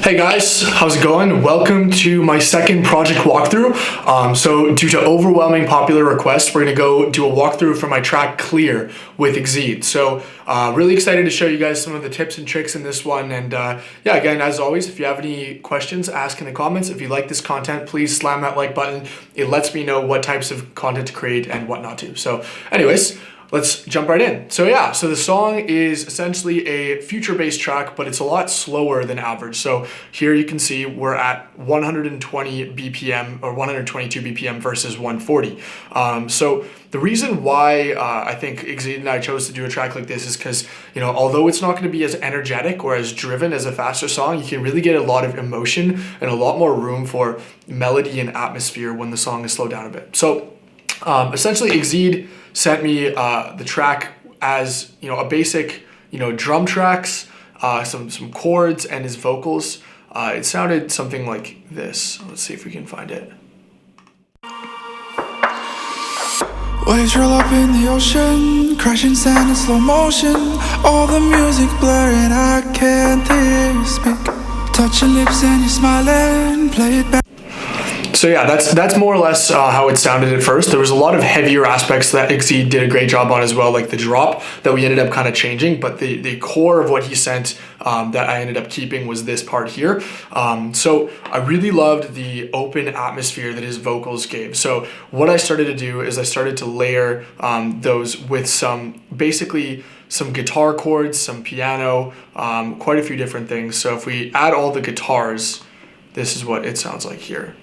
Hey guys, how's it going? Welcome to my second project walkthrough. So due to overwhelming popular requests, we're gonna go do a walkthrough for my track Clear with Exede. So really excited to show you guys some of the tips and tricks in this one. And yeah, again, as always, if you have any questions, ask in the comments. If you like this content, please slam that like button. It lets me know what types of content to create and what not to. So anyways, let's jump right in. So yeah, so the song is essentially a future-based track, but it's a lot slower than average. So here you can see we're at 120 BPM or 122 BPM versus 140. So the reason why I think Exede and I chose to do a track like this is because, you know, although it's not going to be as energetic or as driven as a faster song, you can really get a lot of emotion and a lot more room for melody and atmosphere when the song is slowed down a bit. So essentially Exede sent me the track as, you know, a basic, you know, drum tracks, some chords and his vocals. It sounded something like this. Let's see if we can find it. Waves roll up in the ocean, crashing sand in slow motion. All the music blurring, I can't hear you speak. Touch your lips and you're smiling, play it back. So yeah, that's more or less how it sounded at first. There was a lot of heavier aspects that Exede did a great job on as well, like the drop that we ended up kind of changing, but the core of what he sent that I ended up keeping was this part here. So I really loved the open atmosphere that his vocals gave. So what I started to do is I started to layer those with basically some guitar chords, some piano, quite a few different things. So if we add all the guitars, this is what it sounds like here.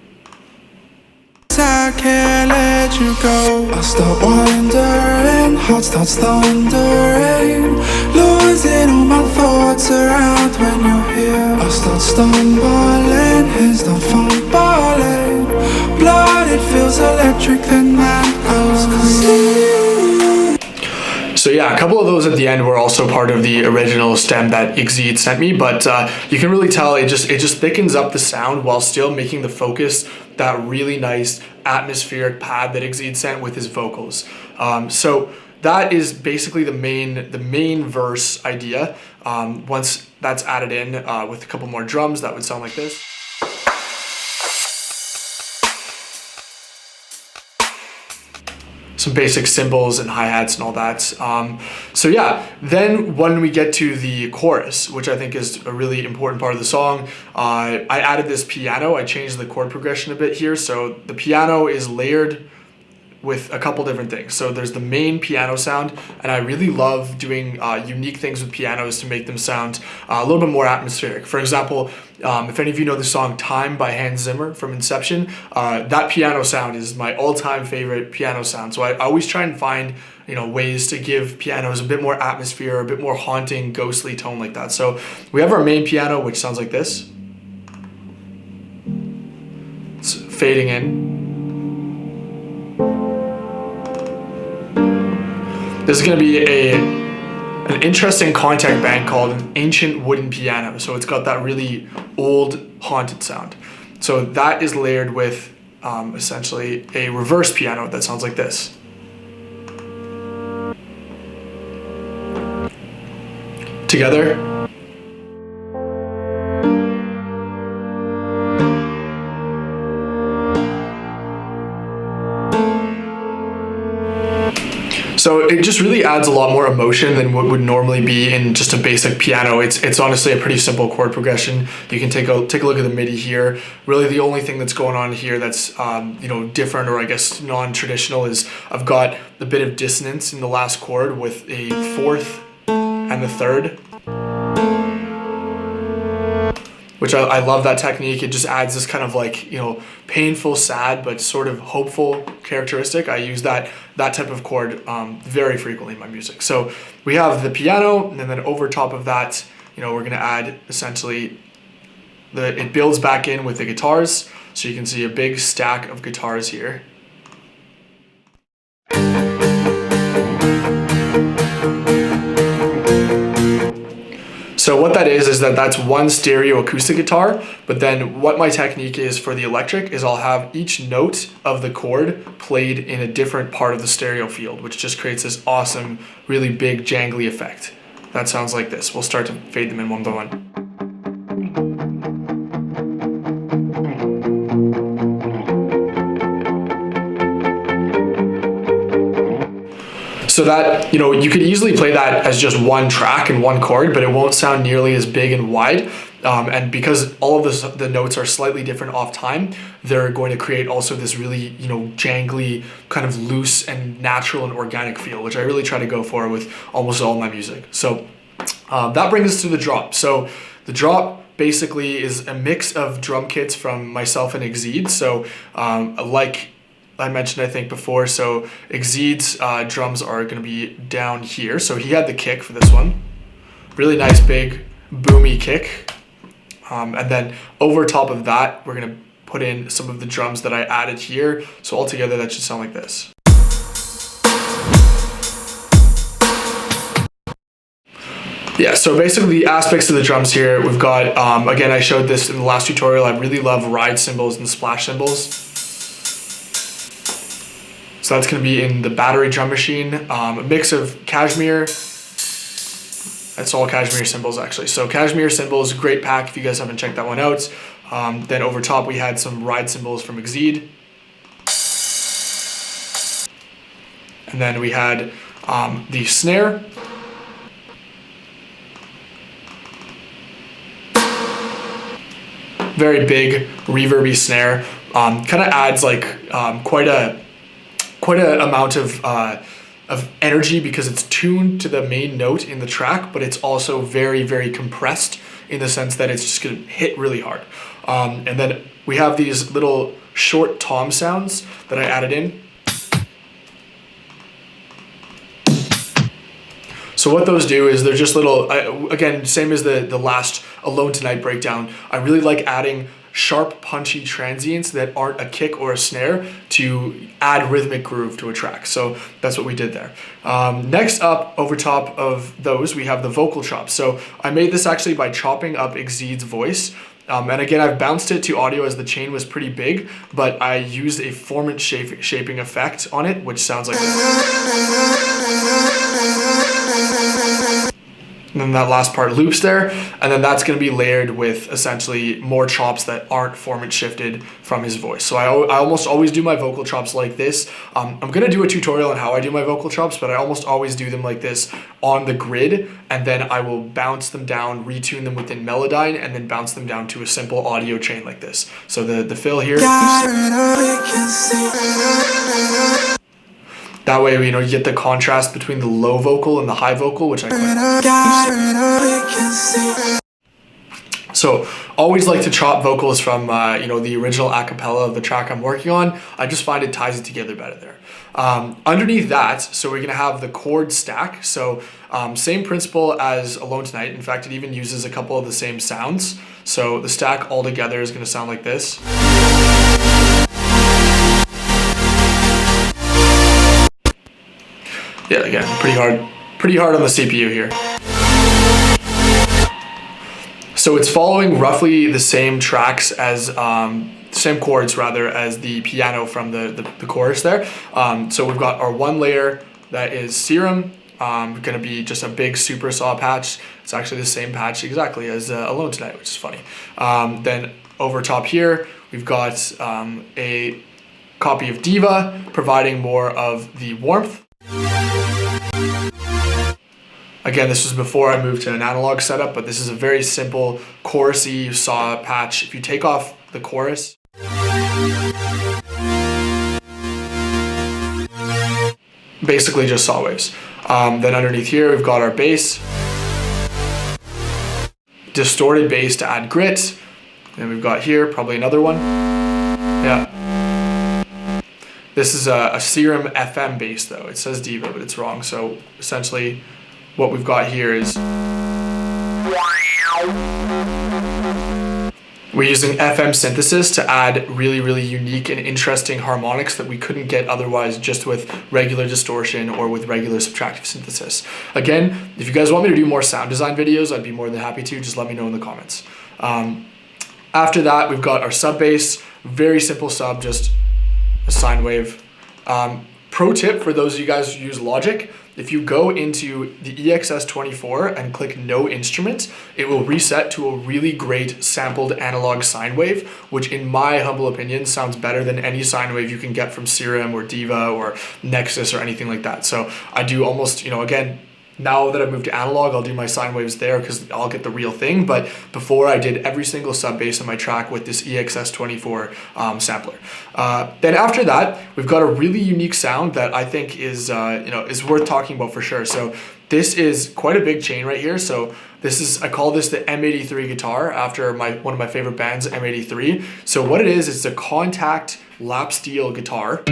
I can't let you go. I start wondering, heart starts thundering, losing all my thoughts around when you're here. I start stumbling, hands start fumbling, blood it feels electric, then man So yeah, a couple of those at the end were also part of the original stem that Exede sent me, but you can really tell it just thickens up the sound while still making the focus that really nice atmospheric pad that Exede sent with his vocals. So that is basically the main verse idea. Once that's added in with a couple more drums, that would sound like this. Some basic cymbals and hi-hats and all that. So yeah, then when we get to the chorus, which I think is a really important part of the song, I added this piano. I changed the chord progression a bit here. So the piano is layered with a couple different things. So there's the main piano sound, and I really love doing unique things with pianos to make them sound a little bit more atmospheric. For example, if any of you know the song Time by Hans Zimmer from Inception, that piano sound is my all-time favorite piano sound. So I always try and find, you know, ways to give pianos a bit more atmosphere, a bit more haunting, ghostly tone like that. So we have our main piano, which sounds like this. It's fading in. This is going to be an interesting contact band called an ancient wooden piano. So it's got that really old haunted sound. So that is layered with essentially a reverse piano that sounds like this. Together. So it just really adds a lot more emotion than what would normally be in just a basic piano. It's honestly a pretty simple chord progression. You can take a look at the MIDI here. Really the only thing that's going on here that's you know, different, or I guess non-traditional, is I've got a bit of dissonance in the last chord with a fourth and the third, which I love that technique. It just adds this kind of like, you know, painful, sad, but sort of hopeful characteristic. I use that type of chord very frequently in my music. So we have the piano, and then over top of that, you know, we're gonna add essentially it builds back in with the guitars. So you can see a big stack of guitars here. So what that is that's one stereo acoustic guitar, but then what my technique is for the electric is I'll have each note of the chord played in a different part of the stereo field, which just creates this awesome, really big jangly effect. That sounds like this. We'll start to fade them in one by one. So that, you could easily play that as just one track and one chord, but it won't sound nearly as big and wide. And because all of the notes are slightly different off time, they're going to create also this really, jangly, kind of loose and natural and organic feel, which I really try to go for with almost all my music. So that brings us to the drop. So the drop basically is a mix of drum kits from myself and Exede. So like I mentioned, I think before, so Exede's drums are going to be down here. So he had the kick for this one. Really nice, big, boomy kick. And then over top of that, we're going to put in some of the drums that I added here. So altogether, that should sound like this. Yeah, so basically the aspects of the drums here, we've got, again, I showed this in the last tutorial. I really love ride cymbals and splash cymbals. So that's going to be in the battery drum machine, a mix of cashmere. That's all cashmere cymbals actually. So cashmere cymbals, great pack if you guys haven't checked that one out. Then over top we had some ride cymbals from Exede. And then we had the snare. Very big reverby snare. Kind of adds like quite a amount of energy because it's tuned to the main note in the track, but it's also very, very compressed in the sense that it's just gonna hit really hard. And then we have these little short tom sounds that I added in. So what those do is they're just little, again, same as the last Alone Tonight breakdown, I really like adding sharp, punchy transients that aren't a kick or a snare to add rhythmic groove to a track. So that's what we did there. Next up, over top of those, we have the vocal chops. So I made this actually by chopping up Exede's voice. And again, I've bounced it to audio as the chain was pretty big, but I used a formant shaping effect on it, which sounds like this. And then that last part loops there, and then that's going to be layered with essentially more chops that aren't formant shifted from his voice. So I almost always do my vocal chops like this. I'm going to do a tutorial on how I do my vocal chops, but I almost always do them like this on the grid, and then I will bounce them down, retune them within Melodyne, and then bounce them down to a simple audio chain like this. So the fill here. That way, you get the contrast between the low vocal and the high vocal, which I quite. So always like to chop vocals from, the original a cappella of the track I'm working on. I just find it ties it together better there. Underneath that, so we're going to have the chord stack. So same principle as Alone Tonight. In fact, it even uses a couple of the same sounds. So the stack all together is going to sound like this. Yeah, again, pretty hard on the CPU here. So it's following roughly the same tracks as, same chords rather, as the piano from the chorus there. So we've got our one layer that is Serum, gonna be just a big super saw patch. It's actually the same patch exactly as Alone Tonight, which is funny. Then over top here, we've got a copy of Diva, providing more of the warmth. Again, this was before I moved to an analog setup, but this is a very simple chorusy saw patch. If you take off the chorus, basically just saw waves. Then underneath here, we've got our bass, distorted bass to add grit. Then we've got here probably another one. Yeah. This is a Serum FM bass though. It says Diva, but it's wrong. So essentially, what we've got here is we're using FM synthesis to add really, really unique and interesting harmonics that we couldn't get otherwise just with regular distortion or with regular subtractive synthesis. Again, if you guys want me to do more sound design videos, I'd be more than happy to. Just let me know in the comments. After that, we've got our sub bass, very simple sub, just a sine wave. Pro tip for those of you guys who use Logic, if you go into the EXS24 and click no instrument, it will reset to a really great sampled analog sine wave, which in my humble opinion sounds better than any sine wave you can get from Serum or Diva or Nexus or anything like that. So I do almost, again, now that I've moved to analog, I'll do my sine waves there because I'll get the real thing. But before, I did every single sub bass on my track with this EXS24 sampler. Then after that, we've got a really unique sound that I think is is worth talking about for sure. So this is quite a big chain right here. So I call this the M83 guitar after one of my favorite bands, M83. So what it is, it's a contact lap steel guitar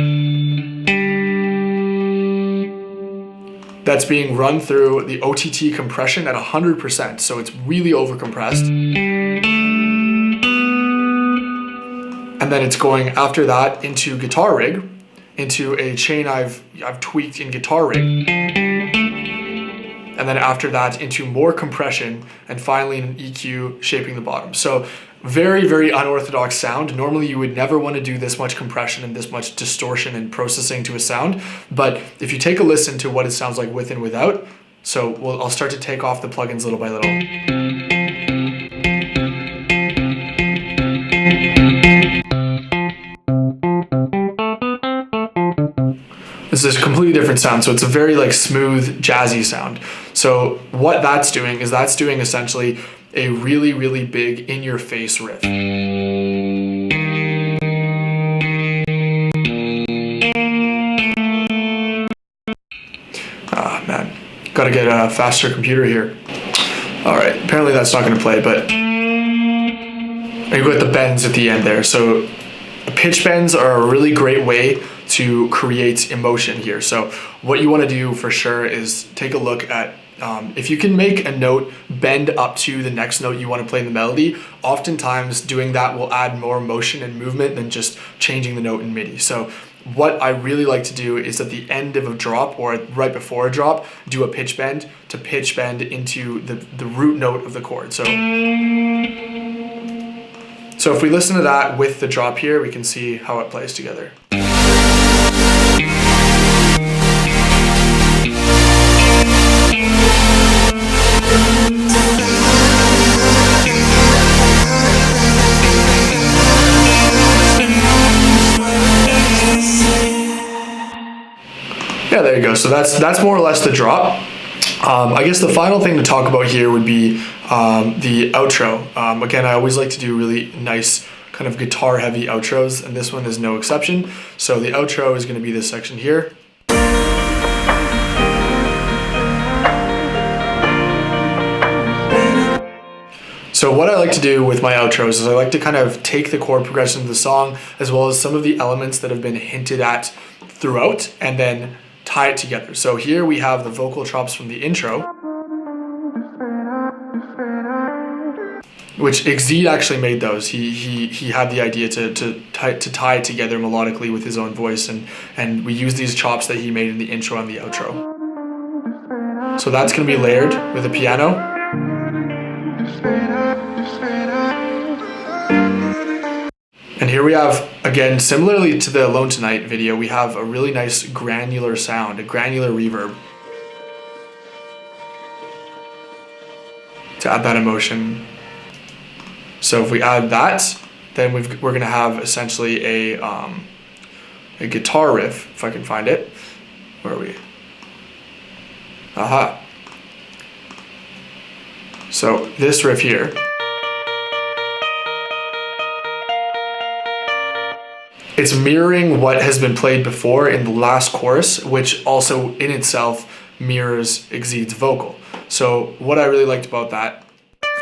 that's being run through the OTT compression at 100%, so it's really overcompressed. And then it's going after that into guitar rig, into a chain I've tweaked in guitar rig. And then after that into more compression, and finally an EQ shaping the bottom. So very, very unorthodox sound. Normally you would never want to do this much compression and this much distortion and processing to a sound. But if you take a listen to what it sounds like with and without, I'll start to take off the plugins little by little. This is a completely different sound. So it's a very smooth, jazzy sound. So what that's doing essentially a really, really big in-your-face riff. Ah, man. Gotta get a faster computer here. Alright, apparently that's not gonna play, but you've got the bends at the end there. So pitch bends are a really great way to create emotion here. So what you wanna do for sure is take a look at if you can make a note bend up to the next note you want to play in the melody, oftentimes doing that will add more motion and movement than just changing the note in MIDI. So what I really like to do is at the end of a drop or right before a drop, do a pitch bend to pitch bend into the root note of the chord. So if we listen to that with the drop here, we can see how it plays together. Yeah, there you go. So that's more or less the drop. I guess the final thing to talk about here would be the outro. Again, I always like to do really nice kind of guitar heavy outros, and this one is no exception. So the outro is going to be this section here. So what I like to do with my outros is I like to kind of take the chord progression of the song as well as some of the elements that have been hinted at throughout and then tie it together. So here we have the vocal chops from the intro, which Exede actually made those. He had the idea to tie it together melodically with his own voice, and we use these chops that he made in the intro and the outro. So that's going to be layered with a piano. And here we have, again, similarly to the Alone Tonight video, we have a really nice granular sound, a granular reverb to add that emotion. So if we add that, then we're going to have essentially a guitar riff, if I can find it. Where are we? Aha. So this riff here. It's mirroring what has been played before in the last chorus, which also in itself mirrors Exede's vocal. So what I really liked about that,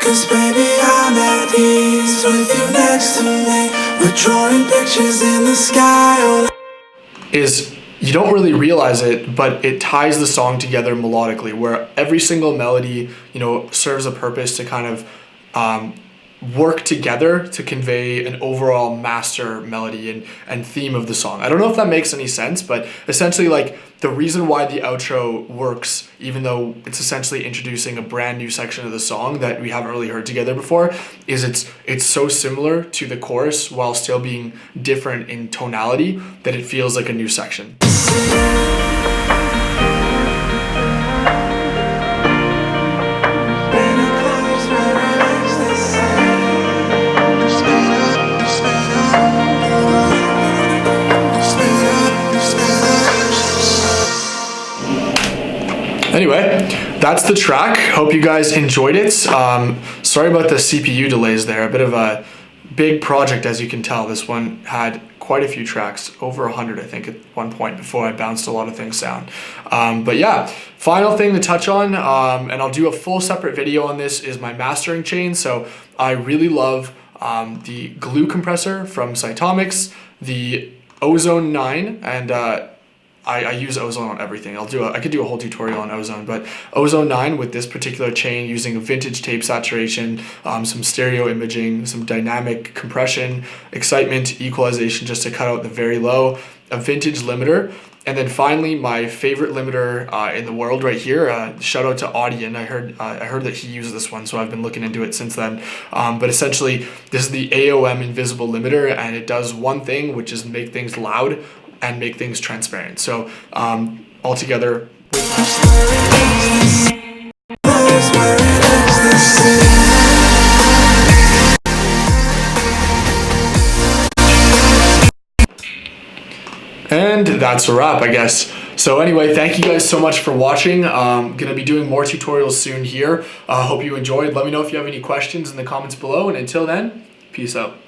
'cause baby I'm at ease with you next to me. We're drawing pictures in the sky. is you don't really realize it, but it ties the song together melodically, where every single melody, serves a purpose to kind of work together to convey an overall master melody and theme of the song. I don't know if that makes any sense, but essentially the reason why the outro works, even though it's essentially introducing a brand new section of the song that we haven't really heard together before, is it's so similar to the chorus while still being different in tonality that it feels like a new section. Anyway, that's the track. Hope you guys enjoyed it. Sorry about the CPU delays there. A bit of a big project, as you can tell. This one had quite a few tracks, over 100 I think at one point before I bounced a lot of things down. But yeah, final thing to touch on, and I'll do a full separate video on this, is my mastering chain. So I really love the glue compressor from Cytomics, the Ozone 9, and I use Ozone on everything. I could do a whole tutorial on Ozone, but Ozone 9 with this particular chain, using vintage tape saturation, some stereo imaging, some dynamic compression, excitement, equalization just to cut out the very low, a vintage limiter, and then finally my favorite limiter in the world right here. Shout out to Audion. I heard that he uses this one, so I've been looking into it since then. But essentially, this is the AOM invisible limiter, and it does one thing, which is make things loud and make things transparent. So altogether, and that's a wrap, I guess. So anyway, thank you guys so much for watching. Gonna be doing more tutorials soon here. Hope you enjoyed. Let me know if you have any questions in the comments below, and until then, peace out.